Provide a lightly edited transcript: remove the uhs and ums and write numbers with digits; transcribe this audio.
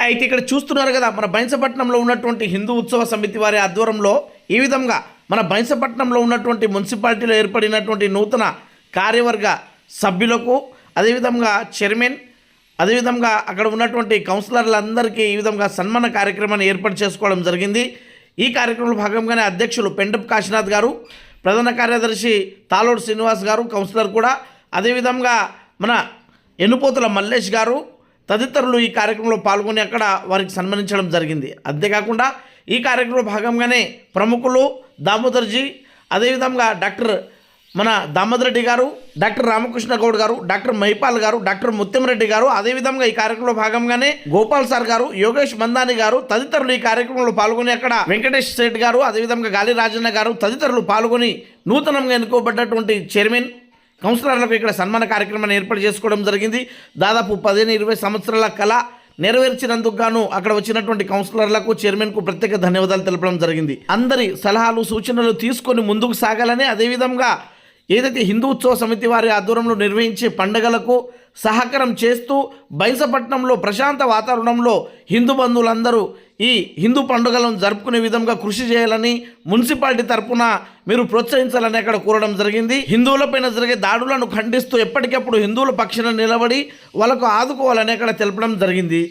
అయితే ఇక్కడ చూస్తున్నారు కదా, మన బైన్సపట్నంలో ఉన్నటువంటి హిందూ ఉత్సవ సమితి వారి ఆధ్వర్యంలో ఈ విధంగా మన బైన్సపట్నంలో ఉన్నటువంటి మున్సిపాలిటీలో ఏర్పడినటువంటి నూతన కార్యవర్గ సభ్యులకు, అదేవిధంగా చైర్మన్, అదేవిధంగా అక్కడ ఉన్నటువంటి కౌన్సిలర్లందరికీ ఈ విధంగా సన్మాన కార్యక్రమాన్ని ఏర్పాటు చేసుకోవడం జరిగింది. ఈ కార్యక్రమంలో భాగంగానే అధ్యక్షులు పెండప్ కాశీనాథ్ గారు, ప్రధాన కార్యదర్శి తాలోడు శ్రీనివాస్ గారు, కౌన్సిలర్ కూడా, అదేవిధంగా మన ఎన్నుపోతుల మల్లేష్ గారు తదితరులు ఈ కార్యక్రమంలో పాల్గొని అక్కడ వారికి సన్మానించడం జరిగింది. అంతేకాకుండా ఈ కార్యక్రమంలో భాగంగానే ప్రముఖులు దామోదర్జీ, అదేవిధంగా డాక్టర్ మన దామోదర్ రెడ్డి గారు, డాక్టర్ రామకృష్ణ గౌడ్ గారు, డాక్టర్ మహిపాల్ గారు, డాక్టర్ ముత్యంరెడ్డి గారు, అదేవిధంగా ఈ కార్యక్రమంలో భాగంగానే గోపాల్ సార్ గారు, యోగేష్ మందాని గారు తదితరులు ఈ కార్యక్రమంలో పాల్గొని అక్కడ వెంకటేష్ శెట్టి గారు, అదేవిధంగా గాలి రాజన్న గారు తదితరులు పాల్గొని నూతనంగా ఎన్నుకోబడ్డటువంటి చైర్మన్ కౌన్సిలర్లకు ఇక్కడ సన్మాన కార్యక్రమాన్ని ఏర్పాటు చేసుకోవడం జరిగింది. దాదాపు 15-20 సంవత్సరాల కళ నెరవేర్చినందుకు గాను అక్కడ వచ్చినటువంటి కౌన్సిలర్లకు, చైర్మన్కు ప్రత్యేక ధన్యవాదాలు తెలపడం జరిగింది. అందరి సలహాలు సూచనలు తీసుకొని ముందుకు సాగాలని, అదేవిధంగా ఏదైతే హిందూ ఉత్సవ సమితి వారి ఆధ్వర్యంలో నిర్వహించే పండుగలకు సహకారం చేస్తూ బైన్సపట్నంలో ప్రశాంత వాతావరణంలో హిందూ బంధువులందరూ ఈ హిందూ పండుగలను జరుపుకునే విధంగా కృషి చేయాలని, మున్సిపాలిటీ తరఫున మీరు ప్రోత్సహించాలని అక్కడ కోరడం జరిగింది. హిందువులపైన జరిగే దాడులను ఖండిస్తూ ఎప్పటికప్పుడు హిందువుల పక్షాన నిలబడి వాళ్ళకు ఆదుకోవాలని అక్కడ తెలపడం జరిగింది.